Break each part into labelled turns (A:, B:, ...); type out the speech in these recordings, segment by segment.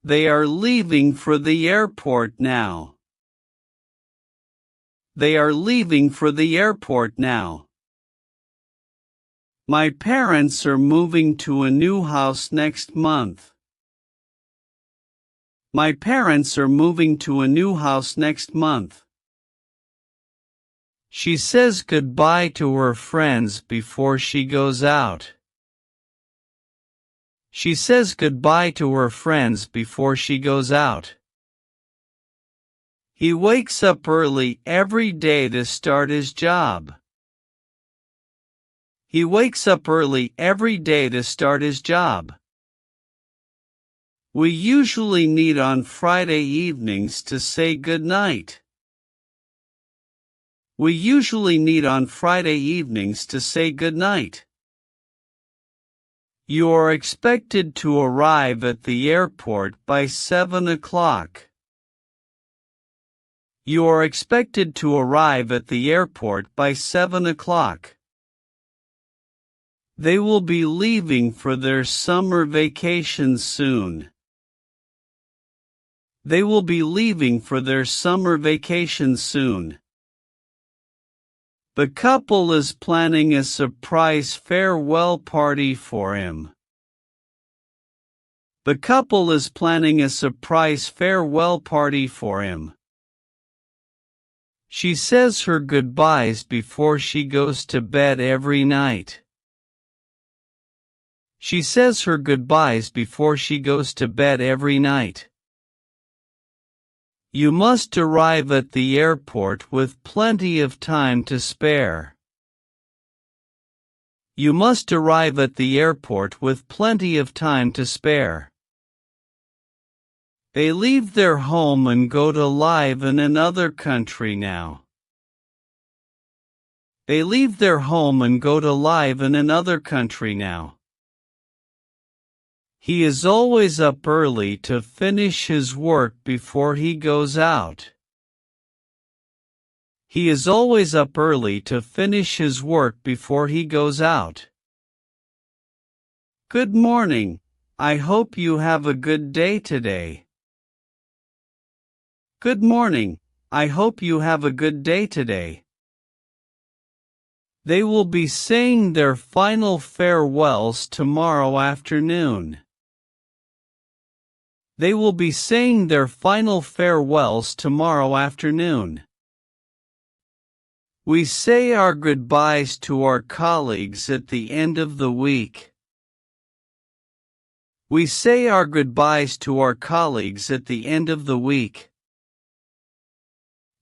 A: They are leaving for the airport now. They are leaving for the airport now. My parents are moving to a new house next month. My parents are moving to a new house next month. She says goodbye to her friends before she goes out. She says goodbye to her friends before she goes out. He wakes up early every day to start his job. He wakes up early every day to start his job. We usually meet on Friday evenings to say goodnight. We usually meet on Friday evenings to say goodnight. You are expected to arrive at the airport by 7 o'clock. You are expected to arrive at the airport by 7 o'clock. They will be leaving for their summer vacation soon. They will be leaving for their summer vacation soon. The couple is planning a surprise farewell party for him. The couple is planning a surprise farewell party for him. She says her goodbyes before she goes to bed every night. She says her goodbyes before she goes to bed every night. You must arrive at the airport with plenty of time to spare. You must arrive at the airport with plenty of time to spare. They leave their home and go to live in another country now. They leave their home and go to live in another country now. He is always up early to finish his work before he goes out. He is always up early to finish his work before he goes out. Good morning. I hope you have a good day today. Good morning. I hope you have a good day today. They will be saying their final farewells tomorrow afternoon. They will be saying their final farewells tomorrow afternoon. We say our goodbyes to our colleagues at the end of the week. We say our goodbyes to our colleagues at the end of the week.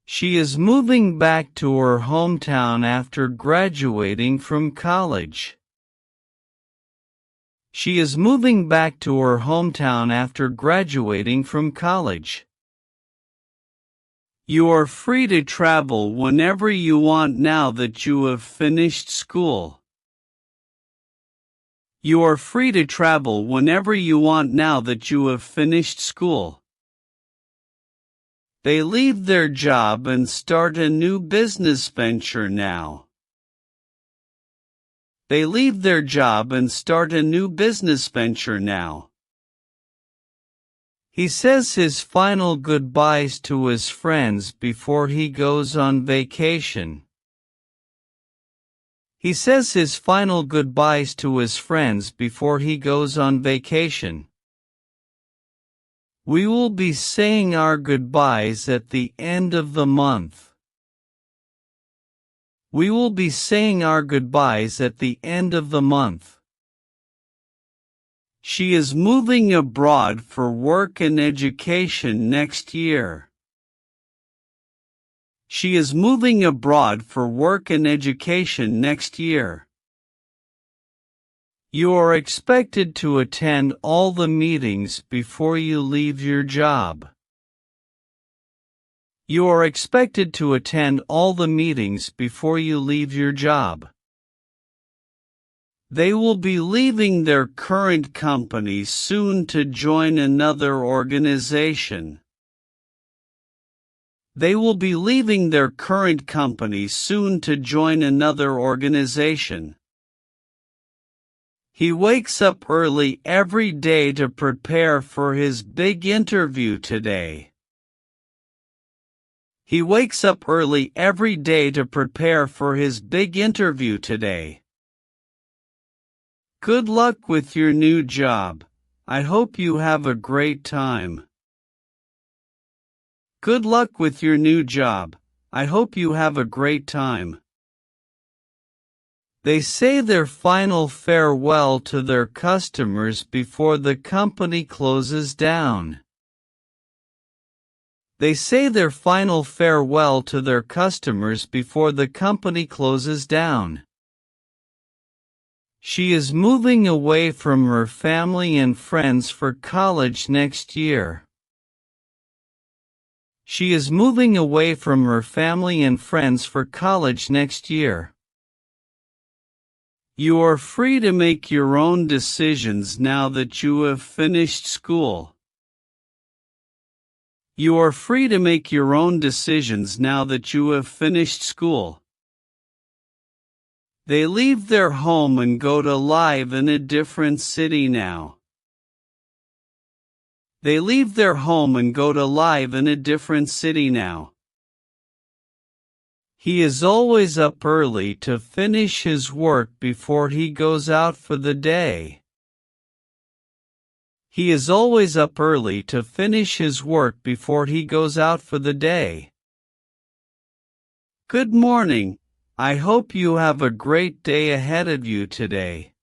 A: She is moving back to her hometown after graduating from college. She is moving back to her hometown after graduating from college. You are free to travel whenever you want now that you have finished school. You are free to travel whenever you want now that you have finished school. They leave their job and start a new business venture now. They leave their job and start a new business venture now. He says his final goodbyes to his friends before he goes on vacation. He says his final goodbyes to his friends before he goes on vacation. We will be saying our goodbyes at the end of the month. We will be saying our goodbyes at the end of the month. She is moving abroad for work and education next year. She is moving abroad for work and education next year. You are expected to attend all the meetings before you leave your job. You are expected to attend all the meetings before you leave your job. They will be leaving their current company soon to join another organization. They will be leaving their current company soon to join another organization. He wakes up early every day to prepare for his big interview today. He wakes up early every day to prepare for his big interview today. Good luck with your new job. I hope you have a great time. Good luck with your new job. I hope you have a great time. They say their final farewell to their customers before the company closes down. They say their final farewell to their customers before the company closes down. She is moving away from her family and friends for college next year. She is moving away from her family and friends for college next year. You are free to make your own decisions now that you have finished school. You are free to make your own decisions now that you have finished school. They leave their home and go to live in a different city now. They leave their home and go to live in a different city now. He is always up early to finish his work before he goes out for the day. He is always up early to finish his work before he goes out for the day. Good morning. I hope you have a great day ahead of you today.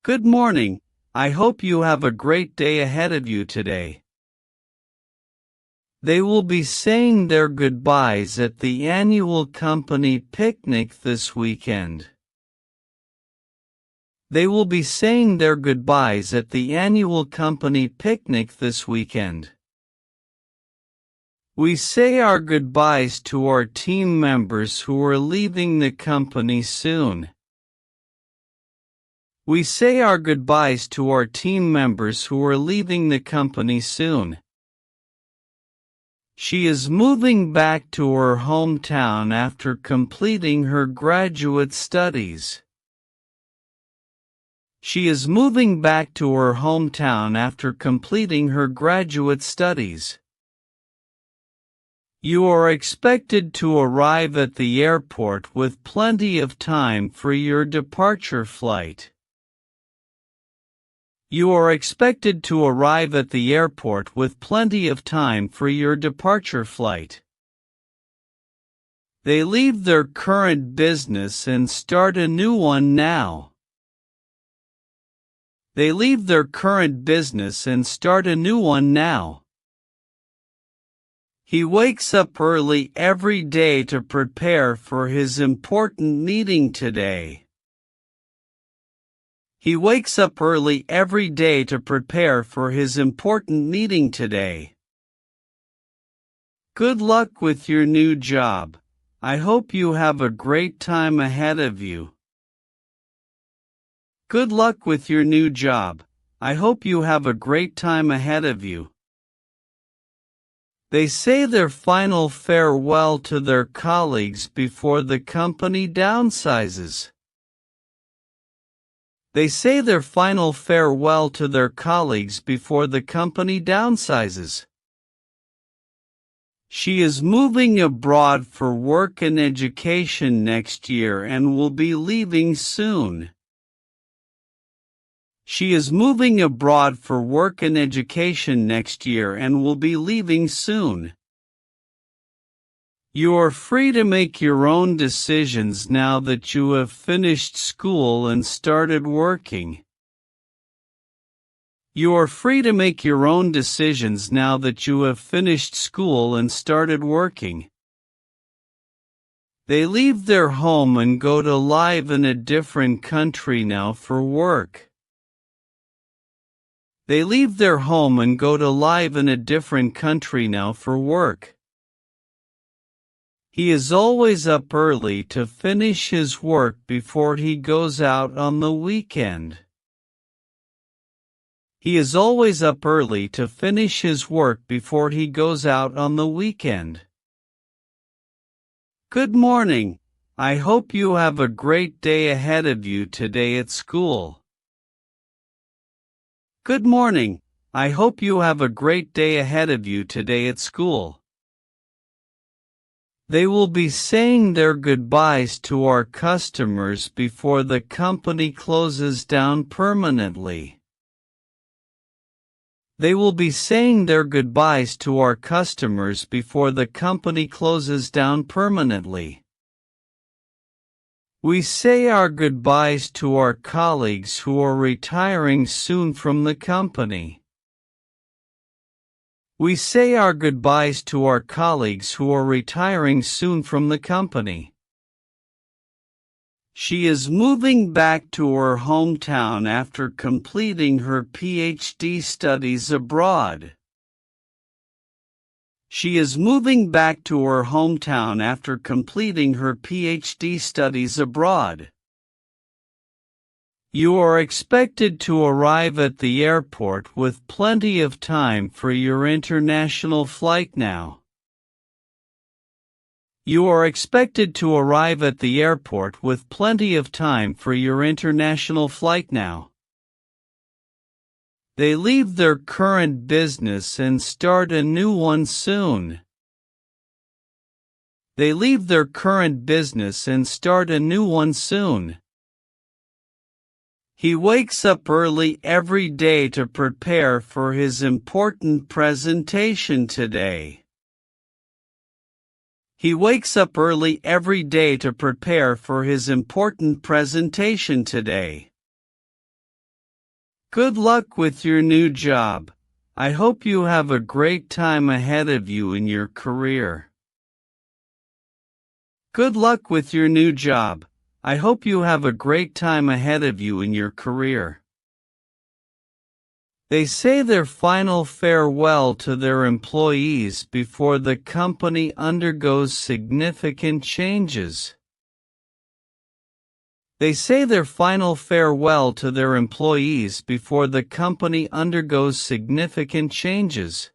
A: Good morning. I hope you have a great day ahead of you today. They will be saying their goodbyes at the annual company picnic this weekend. They will be saying their goodbyes at the annual company picnic this weekend. We say our goodbyes to our team members who are leaving the company soon. We say our goodbyes to our team members who are leaving the company soon. She is moving back to her hometown after completing her graduate studies. She is moving back to her hometown after completing her graduate studies. You are expected to arrive at the airport with plenty of time for your departure flight. You are expected to arrive at the airport with plenty of time for your departure flight. They leave their current business and start a new one now. They leave their current business and start a new one now. He wakes up early every day to prepare for his important meeting today. He wakes up early every day to prepare for his important meeting today. Good luck with your new job. I hope you have a great time ahead of you. Good luck with your new job. I hope you have a great time ahead of you. They say their final farewell to their colleagues before the company downsizes. They say their final farewell to their colleagues before the company downsizes. She is moving abroad for work and education next year and will be leaving soon. She is moving abroad for work and education next year and will be leaving soon. You are free to make your own decisions now that you have finished school and started working. You are free to make your own decisions now that you have finished school and started working. They leave their home and go to live in a different country now for work. They leave their home and go to live in a different country now for work. He is always up early to finish his work before he goes out on the weekend. He is always up early to finish his work before he goes out on the weekend. Good morning. I hope you have a great day ahead of you today at school. Good morning. I hope you have a great day ahead of you today at school. They will be saying their goodbyes to our customers before the company closes down permanently. They will be saying their goodbyes to our customers before the company closes down permanently. We say our goodbyes to our colleagues who are retiring soon from the company. We say our goodbyes to our colleagues who are retiring soon from the company. She is moving back to her hometown after completing her PhD studies abroad. She is moving back to her hometown after completing her PhD studies abroad. You are expected to arrive at the airport with plenty of time for your international flight now. You are expected to arrive at the airport with plenty of time for your international flight now. They leave their current business and start a new one soon. They leave their current business and start a new one soon. He wakes up early every day to prepare for his important presentation today. He wakes up early every day to prepare for his important presentation today. Good luck with your new job. I hope you have a great time ahead of you in your career. Good luck with your new job. I hope you have a great time ahead of you in your career. They say their final farewell to their employees before the company undergoes significant changes. They say their final farewell to their employees before the company undergoes significant changes.